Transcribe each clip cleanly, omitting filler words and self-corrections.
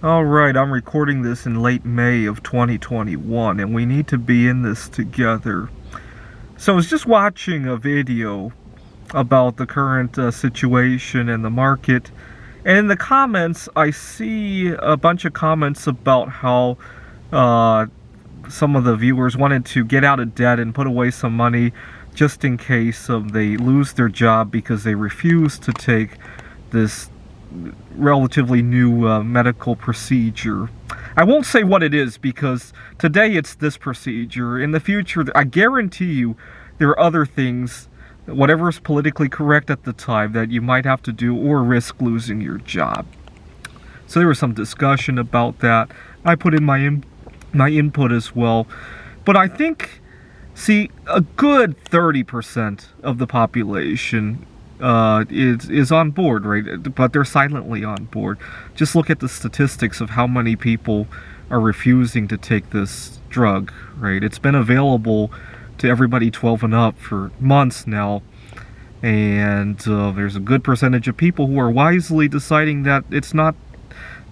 Alright, I'm recording this in late May of 2021, and we need to be in this together. So I was just watching a video about the current situation in the market, and in the comments I see a bunch of comments about how some of the viewers wanted to get out of debt and put away some money just in case they lose their job because they refuse to take this relatively new medical procedure. I won't say what it is because today it's this procedure. In the future, I guarantee you there are other things, whatever is politically correct at the time, that you might have to do or risk losing your job. So there was some discussion about that. I put in my input as well. But I think, see, a good 30% of the population is on board, right? But they're silently on board. Just look at the statistics of how many people are refusing to take this drug, right? It's been available to everybody 12 and up for months now, and there's a good percentage of people who are wisely deciding that it's not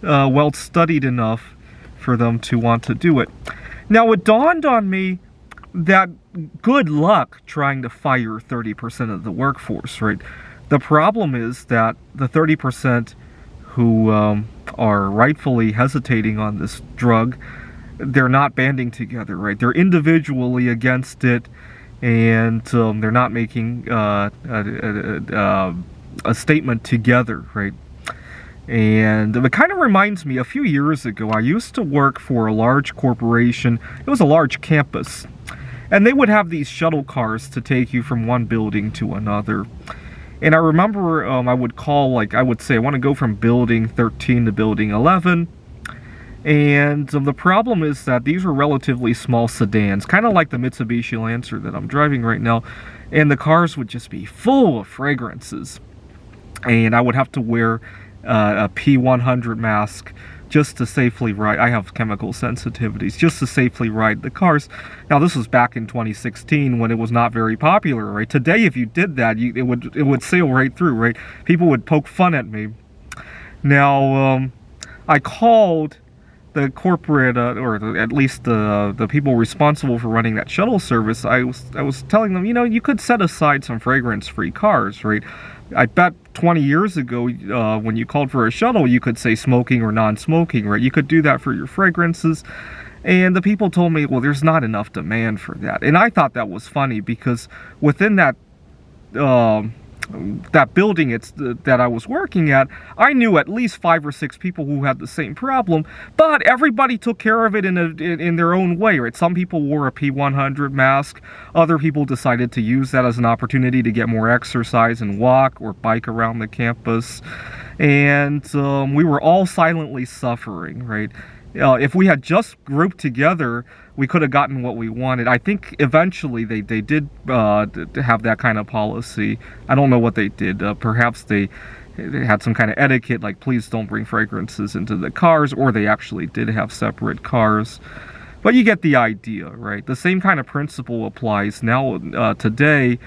well studied enough for them to want to do it. Now, it dawned on me that good luck trying to fire 30% of the workforce, right? The problem is that the 30% who are rightfully hesitating on this drug, they're not banding together, right? They're individually against it, and they're not making a statement together, right? And it kind of reminds me, a few years ago, I used to work for a large corporation. It was a large campus. And they would have these shuttle cars to take you from one building to another. And I remember I would call, I would say, I want to go from building 13 to building 11. And the problem is that these were relatively small sedans, kind of like the Mitsubishi Lancer that I'm driving right now. And the cars would just be full of fragrances. And I would have to wear a P100 mask just to safely ride. I have chemical sensitivities, just to safely ride the cars. Now, this was back in 2016 when it was not very popular, right? Today, if you did that, it would sail right through, right? People would poke fun at me. Now, I called the corporate, or at least the people responsible for running that shuttle service. I was telling them, you could set aside some fragrance-free cars, right? I bet 20 years ago, when you called for a shuttle, you could say smoking or non-smoking, right? You could do that for your fragrances. And the people told me, well, there's not enough demand for that. And I thought that was funny because within that building that I was working at, I knew at least 5 or 6 people who had the same problem, but everybody took care of it in their own way, right? Some people wore a P100 mask, other people decided to use that as an opportunity to get more exercise and walk or bike around the campus, and we were all silently suffering, right? If we had just grouped together, we could have gotten what we wanted. I think eventually they did have that kind of policy. I don't know what they did. Perhaps they had some kind of etiquette, like please don't bring fragrances into the cars, or they actually did have separate cars. But you get the idea, right? The same kind of principle applies now today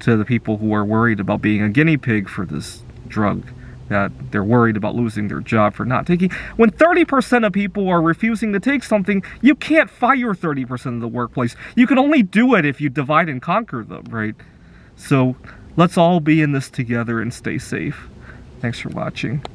to the people who are worried about being a guinea pig for this drug, that they're worried about losing their job for not taking. When 30% of people are refusing to take something, you can't fire 30% of the workplace. You can only do it if you divide and conquer them, right? So let's all be in this together and stay safe. Thanks for watching.